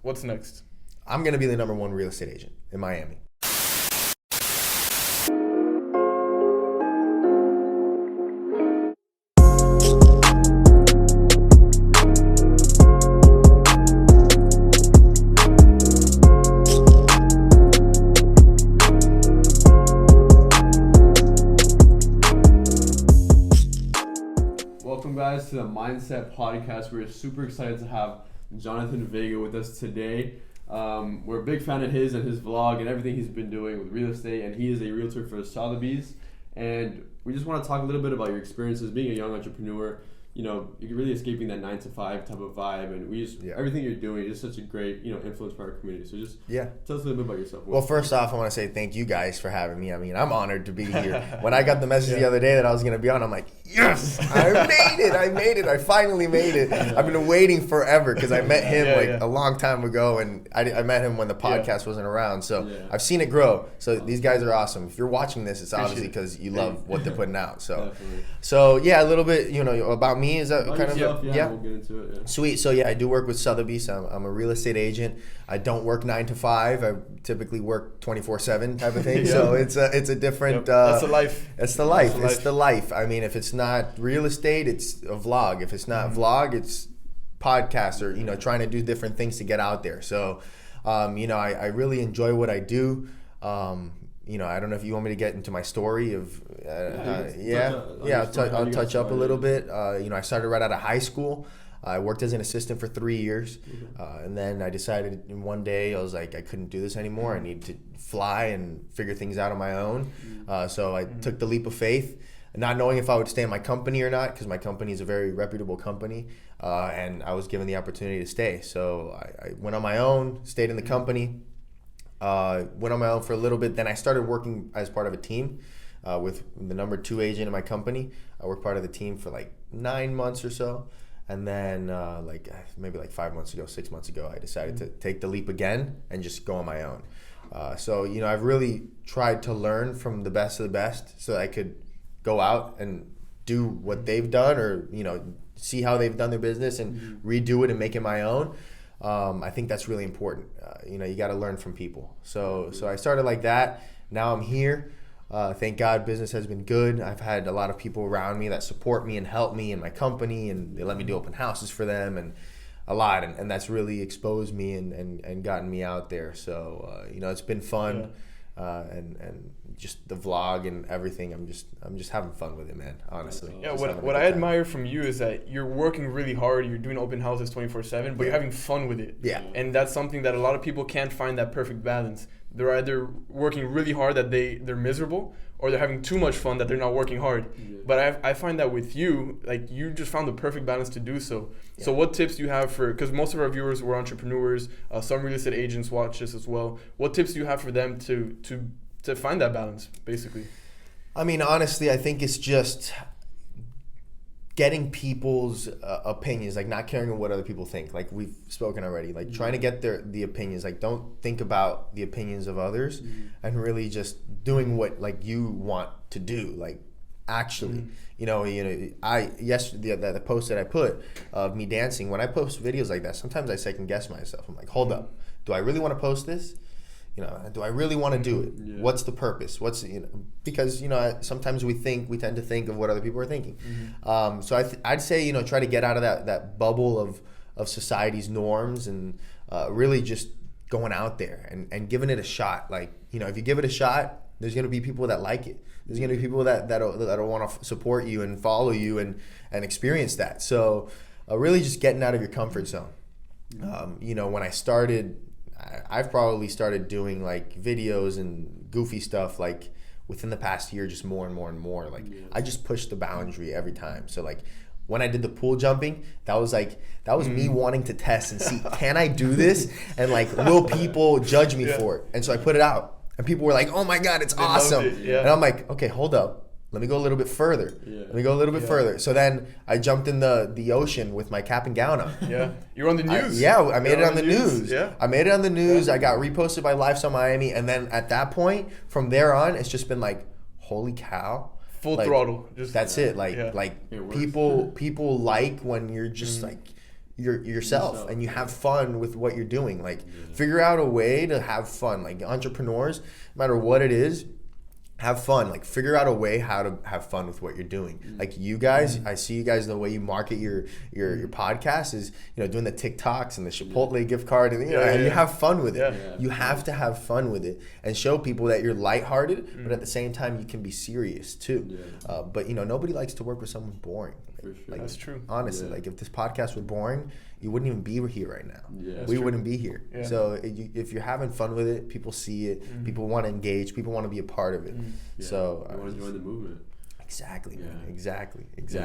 What's next? I'm going to be the number one real estate agent in Miami. Welcome, guys, to the Mindset Podcast. We're super excited to have Jonathan Vega with us today. We're a big fan of his and his vlog and everything he's been doing with real estate, and he is a realtor for Sotheby's. And we just want to talk a little bit about your experiences being a young entrepreneur. You know, you're really escaping that 9-to-5 type of vibe, and we just everything you're doing is such a great, influence for our community. So just tell us a little bit about yourself. Well, first off, I want to say thank you guys for having me. I mean, I'm honored to be here. When I got the message the other day that I was going to be on, I'm like, yes, I made it. I finally made it. I've been waiting forever because I met him a long time ago, and I met him when the podcast wasn't around. So I've seen it grow. So these guys are awesome. If you're watching this, it's obviously because you love what they're putting out. So, a little bit, about me. Is that kind of we'll get into it. Sweet. So I do work with Sotheby's. I'm a real estate agent. I don't work 9 to 5. I typically work 24/7 type of thing. So it's a different. That's the life. It's the life. It's the life. I mean, if it's not real estate, it's a vlog. If it's not vlog, it's podcast or trying to do different things to get out there. So, I really enjoy what I do. I don't know if you want me to get into my story of, I'll touch up a little bit. I started right out of high school. I worked as an assistant for 3 years. And then I decided in one day, I was like, I couldn't do this anymore. I need to fly and figure things out on my own. So I took the leap of faith, not knowing if I would stay in my company or not, because my company is a very reputable company. And I was given the opportunity to stay. So I went on my own, stayed in the company. Went on my own for a little bit. Then I started working as part of a team with the number 2 agent in my company. I worked part of the team for like 9 months or so. And then maybe 5 months ago, 6 months ago, I decided to take the leap again and just go on my own. I've really tried to learn from the best of the best so that I could go out and do what they've done or, see how they've done their business and redo it and make it my own. I think that's really important. You got to learn from people. So I started like that. Now I'm here. Thank God business has been good. I've had a lot of people around me that support me and help me in my company, and they let me do open houses for them and a lot. And that's really exposed me and gotten me out there. So, it's been fun. And just the vlog and everything, I'm just having fun with it, man, honestly. Yeah, what I admire from you is that you're working really hard, you're doing open houses 24/7, but you're having fun with it. Yeah. And that's something that a lot of people can't find, that perfect balance. They're either working really hard that they're miserable, or they're having too much fun that they're not working hard. Yeah. But I find that with you, you just found the perfect balance to do so. Yeah. So what tips do you have because most of our viewers were entrepreneurs, some real estate agents watch this as well. What tips do you have for them to find that balance, basically? I mean, honestly, I think it's just getting people's opinions, not caring what other people think. We've spoken already, trying to get the opinions. Don't think about the opinions of others, and really just doing what you want to do. Actually, yesterday the post that I put of me dancing. When I post videos like that, sometimes I second guess myself. I'm like, hold up, do I really want to post this? Do I really want to do it? Yeah. What's the purpose? Because sometimes we tend to think of what other people are thinking. So I'd say try to get out of that bubble of society's norms and really just going out there and giving it a shot. If you give it a shot, there's gonna be people that like it. There's gonna be people that'll want to support you and follow you and experience that. So really just getting out of your comfort zone. When I started, I've probably started doing videos and goofy stuff within the past year, just more and more and more. I just pushed the boundary every time. So when I did the pool jumping, that was me wanting to test and see, can I do this? And will people judge me for it? And so I put it out, and people were like, oh my God, it's awesome. And I'm like, okay, hold up. Let me go a little bit further. Further. So then I jumped in the ocean with my cap and gown on. Yeah. You're on the news. I made it on the news. Yeah. I made it on the news. I got reposted by Lifestyle Miami. And then at that point, from there on, it's just been holy cow. Full throttle. That's it. People like when you're just yourself and you have fun with what you're doing. Like figure out a way to have fun. Like entrepreneurs, no matter what it is, have fun. Like figure out a way how to have fun with what you're doing. Like you guys, I see you guys, the way you market your podcast is, doing the TikToks and the Chipotle gift card, and and you have fun with it. You have to have fun with it and show people that you're lighthearted, but at the same time you can be serious too. But nobody likes to work with someone boring. For sure. Like, that's true. Honestly, like if this podcast were boring, you wouldn't even be here right now. We wouldn't be here. So if you're having fun with it, people see it. People want to engage. People want to be a part of it. So I want to join the movement. Exactly, man. Exactly.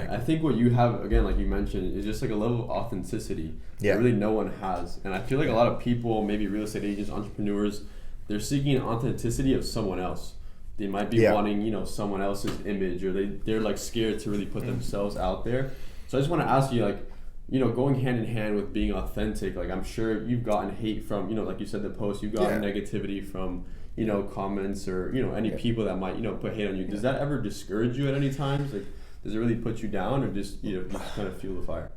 I think what you have, again, like you mentioned, is just like a level of authenticity that really no one has. And I feel like a lot of people, maybe real estate agents, entrepreneurs, they're seeking authenticity of someone else. They might be wanting, someone else's image, or they're like scared to really put themselves out there. So I just want to ask you, like, going hand in hand with being authentic, like I'm sure you've gotten hate from, like you said, the post, you've gotten negativity from, comments or, any people that might, put hate on you. Does that ever discourage you at any times? Like, does it really put you down, or just, just kind of fuel the fire?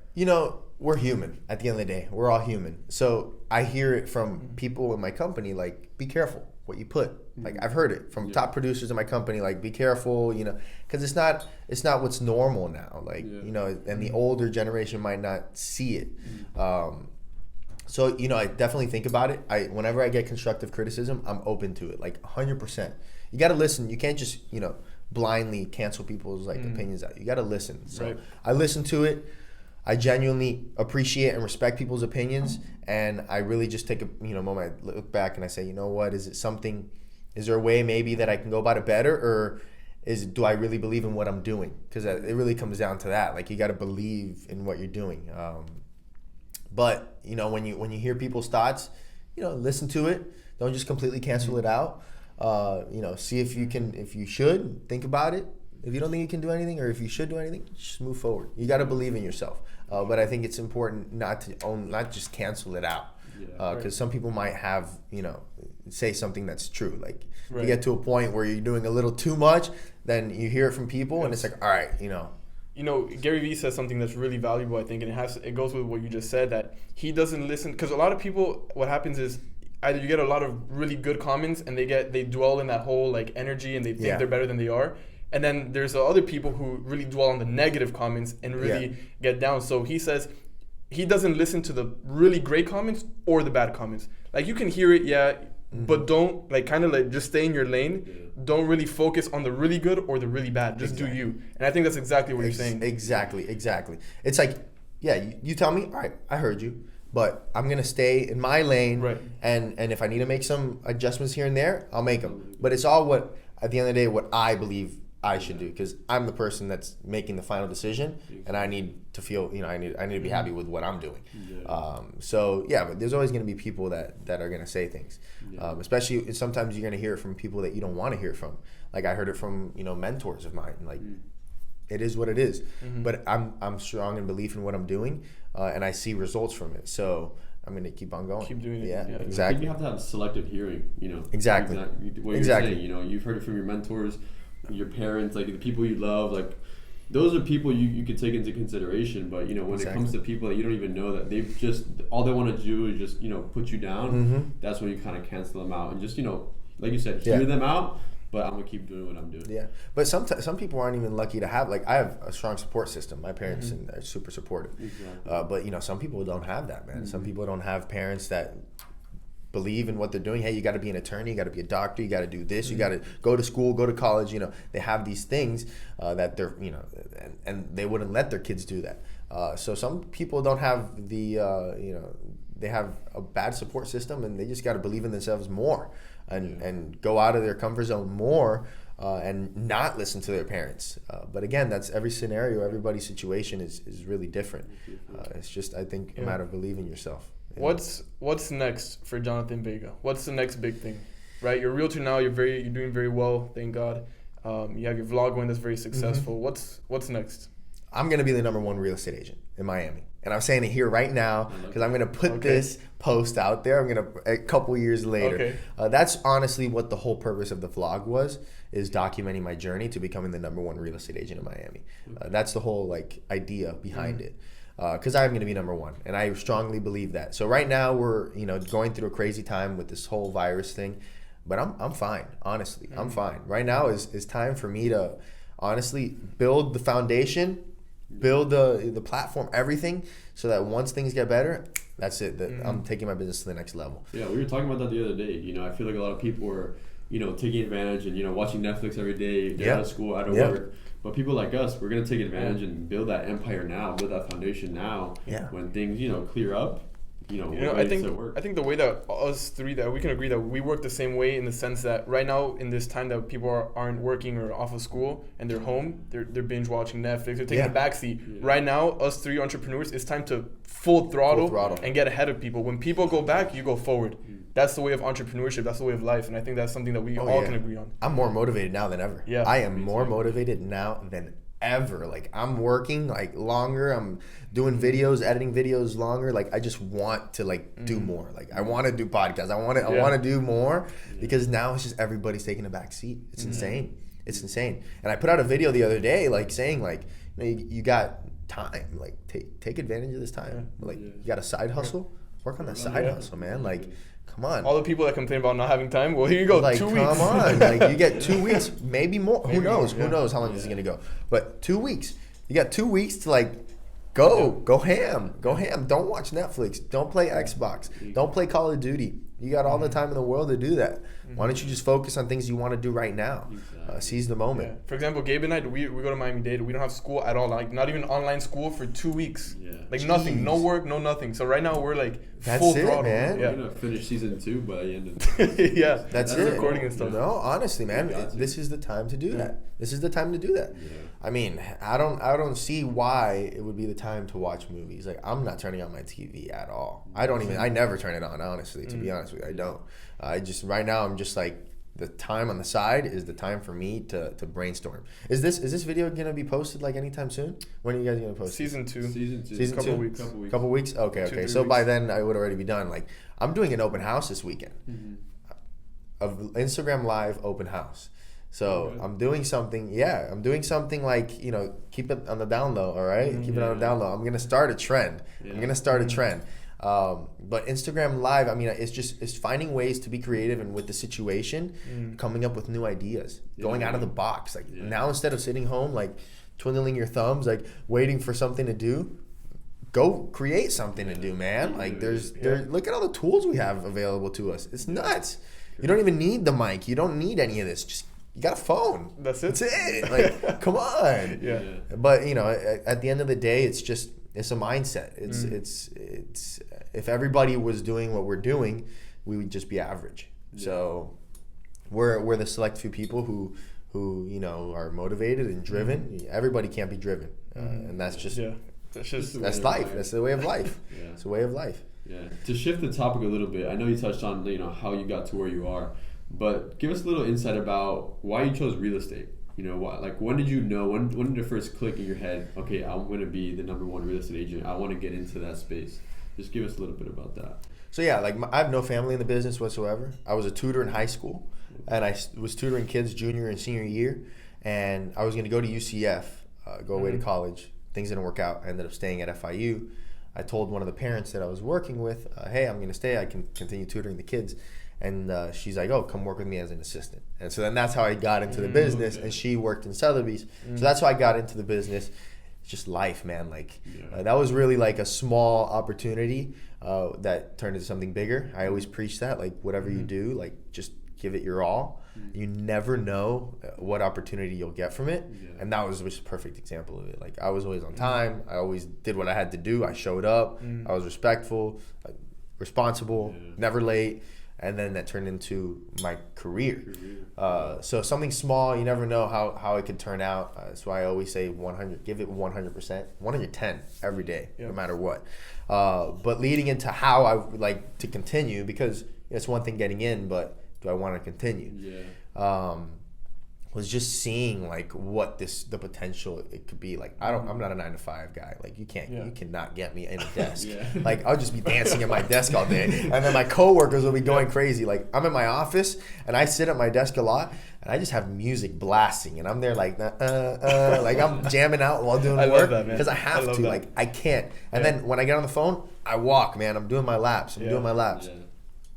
We're human at the end of the day. We're all human. So I hear it from people in my company, like, be careful what you put. Like I've heard it from top producers in my company, like, be careful, because it's not what's normal now. Like, and the older generation might not see it. So, I definitely think about it. Whenever I get constructive criticism, I'm open to it, like 100%. You got to listen. You can't just, blindly cancel people's opinions out. You got to listen. So I listen to it. I genuinely appreciate and respect people's opinions, and I really just take a moment. I look back and I say, what? Is there a way maybe that I can go about it better, or do I really believe in what I'm doing? Because it really comes down to that. Like, you got to believe in what you're doing. But when you hear people's thoughts, listen to it. Don't just completely cancel it out. See if you should think about it. If you don't think you can do anything, or if you should do anything, just move forward. You got to believe in yourself. But I think it's important not just cancel it out. Because some people might have, say something that's true. Like, you get to a point where you're doing a little too much, then you hear it from people, and it's like, all right, Gary Vee says something that's really valuable, I think, and it goes with what you just said, that he doesn't listen, because a lot of people, what happens is either you get a lot of really good comments and they dwell in that whole energy, and they think they're better than they are. And then there's other people who really dwell on the negative comments and really get down. So he says he doesn't listen to the really great comments or the bad comments. Like, you can hear it, but don't just stay in your lane. Don't really focus on the really good or the really bad. Just do you. And I think that's exactly what you're saying. Exactly. It's like, you tell me, all right, I heard you, but I'm gonna stay in my lane. Right. And if I need to make some adjustments here and there, I'll make them. But it's all at the end of the day, what I believe I should do, because I'm the person that's making the final decision, and I need to feel, I need to be happy with what I'm doing. But there's always going to be people that are going to say things, especially sometimes you're going to hear it from people that you don't want to hear from. Like, I heard it from mentors of mine. Like, it is what it is. But I'm strong in belief in what I'm doing, and I see results from it. So I'm going to keep on going. Keep doing it. Yeah, exactly. I think you have to have selective hearing. Exactly. What you're saying. You've heard it from your mentors, your parents, like the people you love, like those are people you could take into consideration. But when it comes to people that you don't even know, that they've just, all they want to do is just put you down, that's when you kind of cancel them out and just like you said, hear them out. But I'm gonna keep doing what I'm doing. Yeah, but some people aren't even lucky to have, like, I have a strong support system. My parents and are super supportive. Exactly. But some people don't have that, man. Some people don't have parents that believe in what they're doing. Hey, you got to be an attorney, you got to be a doctor, you got to do this, you got to go to school, go to college. They have these things that they're, and they wouldn't let their kids do that. So some people don't have the, they have a bad support system, and they just got to believe in themselves more, and go out of their comfort zone more, and not listen to their parents. But again, that's every scenario, everybody's situation is really different. It's just, I think, a matter of believing yourself. What's next for Jonathan Vega? What's the next big thing? Right, you're a realtor now. You're doing very well, thank God. You have your vlog going that's very successful. What's next? I'm gonna be the #1 real estate agent in Miami, and I'm saying it here right now because I'm gonna put this post out there. A couple years later. That's honestly what the whole purpose of the vlog was, is documenting my journey to becoming the #1 real estate agent in Miami. That's the whole idea behind it. because I'm going to be number one, and I strongly believe that. So right now we're going through a crazy time with this whole virus thing, but I'm fine. Honestly, I'm fine. Right now is time for me to honestly build the foundation, build the platform, everything, so that once things get better, that's it. I'm taking my business to the next level. Yeah, we were talking about that the other day. I feel like a lot of people are taking advantage and watching Netflix every day. They're out of school, out of work. But people like us, we're gonna take advantage and build that empire now, build that foundation now. Yeah. When things clear up, I think the way that us three, that we can agree that we work the same way, in the sense that right now in this time that people aren't working or off of school and they're home, they're binge watching Netflix, they're taking a backseat. Yeah. Right now, us three entrepreneurs, it's time to full throttle and get ahead of people. When people go back, you go forward. That's the way of entrepreneurship. That's the way of life, and I think that's something that we all can agree on. I'm more motivated now than ever. Yeah, I am more motivated now than ever. Like, I'm working like longer. I'm doing videos, editing videos longer. Like, I just want to do more. Like, I want to do podcasts. I want to do more, because now it's just everybody's taking a back seat. It's insane. It's insane. And I put out a video the other day, saying you got time. Like, take advantage of this time. You got a side hustle. Work on that side hustle, man. Come on. All the people that complain about not having time, well, here you go, 2 weeks. Come on. You get 2 weeks, maybe more. Who knows? Who knows how long this is going to go? But 2 weeks. You got 2 weeks to go ham. Go ham. Don't watch Netflix. Don't play Xbox. Don't play Call of Duty. You got all the time in the world to do that. Why don't you just focus on things you want to do right now? Seize the moment. Yeah. For example, Gabe and I, we go to Miami-Dade. We don't have school at all. Not even online school for 2 weeks. Yeah. Nothing. No work, no nothing. So right now we're full throttle. Man. We're going to finish season 2 by the end of yeah. That's it. Recording and stuff. No, honestly, man, this is the time to do that. This is the time to do that. Yeah. I mean, I don't see why it would be the time to watch movies. I'm not turning on my TV at all. I never turn it on, honestly, to be honest with you. I don't. Right now I'm just the time on the side is the time for me to brainstorm. Is this video gonna be posted anytime soon? When are you guys gonna post Season 2. Season couple 2? Weeks. Couple weeks? Okay. So by then I would already be done. I'm doing an open house this weekend. Of Instagram Live open house. So I'm doing something. Yeah, I'm doing something keep it on the down low. All right, keep it on the down low. I'm gonna start a trend. But Instagram Live, I mean, it's finding ways to be creative, and with the situation, coming up with new ideas, going out of the box. Now, instead of sitting home twiddling your thumbs, waiting for something to do, go create something to do, man. Look at all the tools we have available to us. It's nuts. You don't even need the mic. You don't need any of this. You got a phone. That's it. That's it. Come on. Yeah. But at the end of the day, it's a mindset. It's if everybody was doing what we're doing, we would just be average. Yeah. So we're the select few people who are motivated and driven. Everybody can't be driven, and that's just that's life. That's the way of life. It's the way of life. Yeah. To shift the topic a little bit, I know you touched on how you got to where you are, but give us a little insight about why you chose real estate. When did you know? When did it first click in your head? Okay, I'm going to be the number one real estate agent. I want to get into that space. Just give us a little bit about that. So I have no family in the business whatsoever. I was a tutor in high school, and I was tutoring kids junior and senior year, and I was going to go to UCF, go away to college. Things didn't work out. I ended up staying at FIU. I told one of the parents that I was working with, hey, I'm going to stay. I can continue tutoring the kids. And she's like, oh, come work with me as an assistant. And so then that's how I got into the business. Okay. And she worked in Sotheby's. So that's how I got into the business. It's just life, man. That was really a small opportunity that turned into something bigger. I always preach that. Whatever you do, just give it your all. You never know what opportunity you'll get from it. Yeah. And that was just a perfect example of it. I was always on time. I always did what I had to do. I showed up. I was respectful, responsible, never late. And then that turned into my career. So something small, you never know how it could turn out. That's why I always say 100, give it 100%, 110 every day, no matter what. But leading into how I would like to continue, because it's one thing getting in, but do I want to continue? was just seeing like what the potential it could be. Like I'm not a 9-to-5 guy. Like you cannot get me in a desk. Like I'll just be dancing at my desk all day, and then my coworkers will be going crazy. Like I'm in my office and I sit at my desk a lot, and I just have music blasting, and I'm there like like I'm jamming out while doing work because I have to. Like I can't. And then when I get on the phone, I walk, man. I'm doing my laps.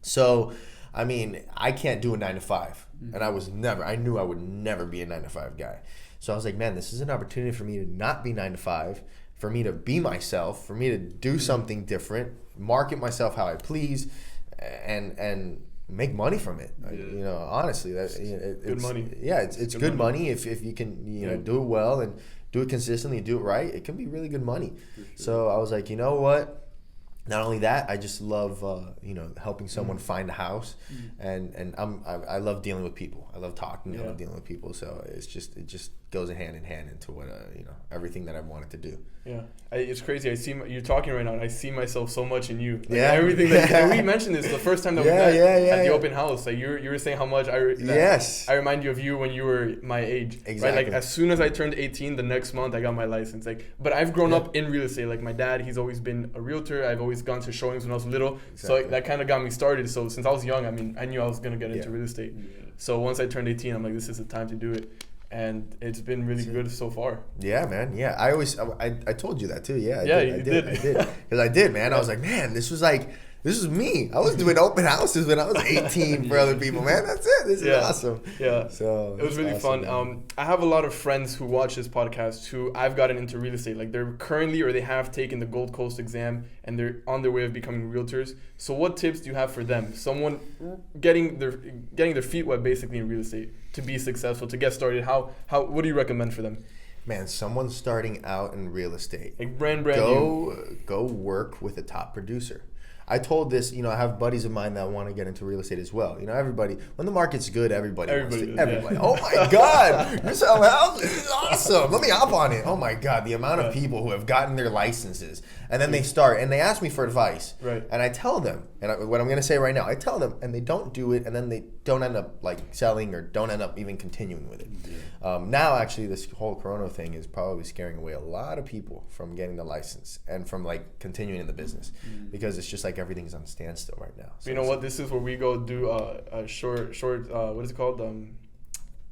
So, I mean, I can't do a 9-to-5. And I knew I would never be a 9-to-5 guy. So I was like, man, this is an opportunity for me to not be 9-to-5, for me to be myself, for me to do something different, market myself how I please, and make money from it. You know, honestly, it's good money. Yeah, it's good money if you can, you know, do it well and do it consistently and do it right. It can be really good money. Sure. So I was like, you know what? Not only that, I just love you know, helping someone find a house, and I love dealing with people. I love talking. I love dealing with people. So it just goes hand in hand into what you know, everything that I wanted to do. Yeah, it's crazy. I see you're talking right now, and I see myself so much in you. Like, everything that and we mentioned this the first time that we met at the open house. Like you were saying how much I remind you of you when you were my age. Exactly. Right? Like as soon as I turned 18, the next month I got my license. Like, but I've grown up in real estate. Like my dad, he's always been a realtor. I've always gone to showings when I was little. So that kind of got me started. So since I was young, I mean, I knew I was gonna get into real estate. So once I turned 18, I'm like, this is the time to do it. And it's been really good so far. Yeah, man. Yeah, I told you that too. Yeah, I did. Because I did, man. I was like, man, this was me. I was doing open houses when I was 18 for other people, man. That's it. This is awesome. Yeah. So it was really fun. I have a lot of friends who watch this podcast who I've gotten into real estate. Like they're currently or they have taken the Gold Coast exam and they're on their way of becoming realtors. So what tips do you have for them? Someone getting their feet wet basically in real estate to be successful, to get started. What do you recommend for them? Man, someone starting out in real estate. Like brand new. Go work with a top producer. I told this, you know, I have buddies of mine that want to get into real estate as well. You know, everybody, when the market's good, everybody. Oh my God, you're selling houses? This is awesome. Let me hop on it. Oh my God, the amount of people who have gotten their licenses and then they start and they ask me for advice. Right. And I tell them, what I'm going to say right now, I tell them and they don't do it and then they don't end up like selling or don't end up even continuing with it. Now, actually, this whole Corona thing is probably scaring away a lot of people from getting the license and from like continuing in the business because it's just like everything's on standstill right now. So you know what? This is where we go do a short. What is it called?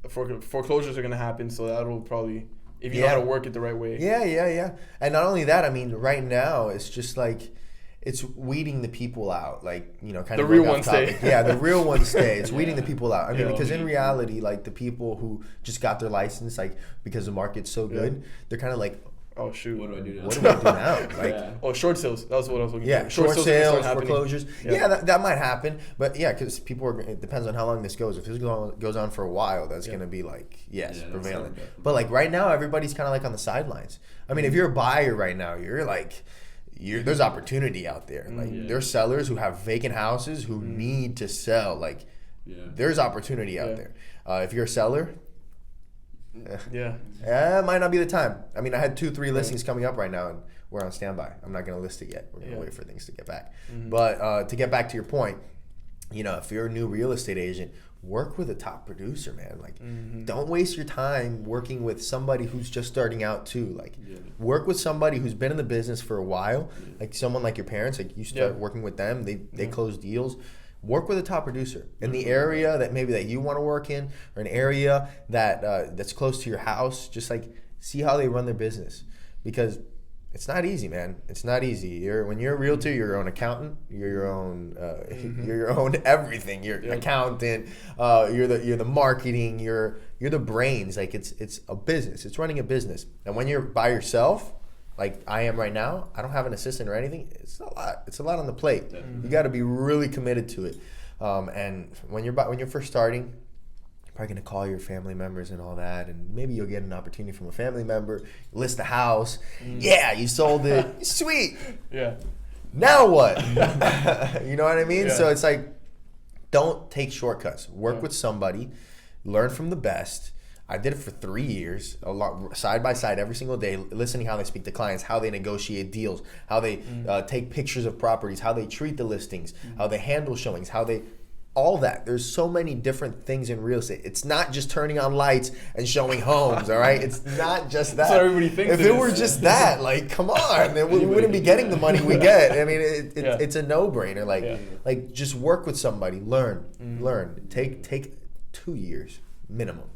Foreclosures are gonna happen, so that'll probably if you know how to work it the right way. Yeah. And not only that, I mean, right now it's just like it's weeding the people out, like, you know, kind of the real ones stay. Yeah, the real ones stay. It's weeding the people out. I mean, because in reality, like the people who just got their license, like because the market's so good, they're kind of like, oh shoot! What do I do now? Like, short sales. That was what I was looking for. Yeah, short sales, foreclosures. Yeah, that might happen. But yeah, because it depends on how long this goes. If this goes on for a while, that's going to be like, prevalent. But like right now, everybody's kind of like on the sidelines. I mean, if you're a buyer right now, you're like, there's opportunity out there. Like there's sellers who have vacant houses who need to sell. Like there's opportunity out there. If you're a seller, it might not be the time. I mean, I had 2-3 listings coming up right now, and we're on standby. I'm not going to list it yet. We're going to wait for things to get back. But to get back to your point, you know, if you're a new real estate agent, work with a top producer, man. Like, don't waste your time working with somebody who's just starting out too. Like, work with somebody who's been in the business for a while. Like someone like your parents. Like you start working with them. They close deals. Work with a top producer in the area that you want to work in, or an area that's close to your house. Just like see how they run their business, because it's not easy, man. It's not easy. When you're a realtor, you're your own accountant. You're your own. You're your own everything. You're accountant. You're the marketing. You're the brains. Like it's a business. It's running a business. And when you're by yourself, like I am right now, I don't have an assistant or anything. It's a lot. It's a lot on the plate. You got to be really committed to it. And when you're first starting, you're probably gonna call your family members and all that, and maybe you'll get an opportunity from a family member. List a house. Yeah, you sold it. Sweet. Yeah. Now what? You know what I mean? Yeah. So it's like, don't take shortcuts. Work with somebody. Learn from the best. I did it for 3 years, a lot, side by side, every single day, listening how they speak to clients, how they negotiate deals, how they take pictures of properties, how they treat the listings, how they handle showings, how they all that. There's so many different things in real estate. It's not just turning on lights and showing homes, all right? It's not just that. That's what everybody thinks. If it were just that, like, come on, then we wouldn't be getting the money we get. I mean, it's a no-brainer. Like just work with somebody, learn. Take 2 years minimum,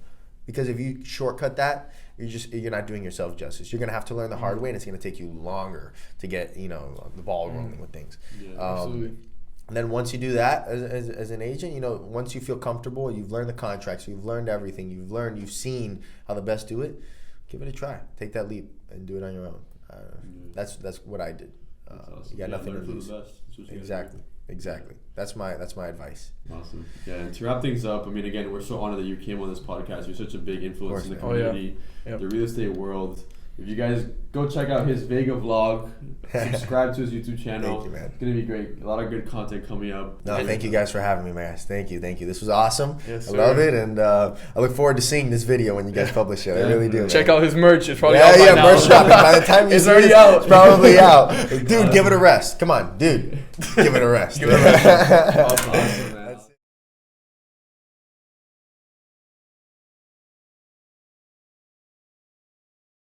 because if you shortcut that, you're not doing yourself justice. You're gonna have to learn the hard way, and it's gonna take you longer to get the ball rolling with things. Yeah, absolutely. And then once you do that as an agent, once you feel comfortable, you've learned the contracts, you've learned everything, you've seen how the best do it, give it a try. Take that leap and do it on your own. That's what I did. Awesome. You got nothing to lose. Exactly. That's my advice. Awesome. Yeah, and to wrap things up, I mean, again, we're so honored that you came on this podcast. You're such a big influence in the community, the real estate world. If you guys go check out his Vega vlog, subscribe to his YouTube channel. Thank you, man. It's going to be great. A lot of good content coming up. No, thank you guys for having me, man. Thank you. This was awesome. Yes, I love it, and I look forward to seeing this video when you guys publish it. I really do. Check out his merch. It's probably out by now. Merch dropping. By the time you it's see already it, out. it's probably out. Dude, give it a rest. Come on, dude. Give it a rest. Awesome.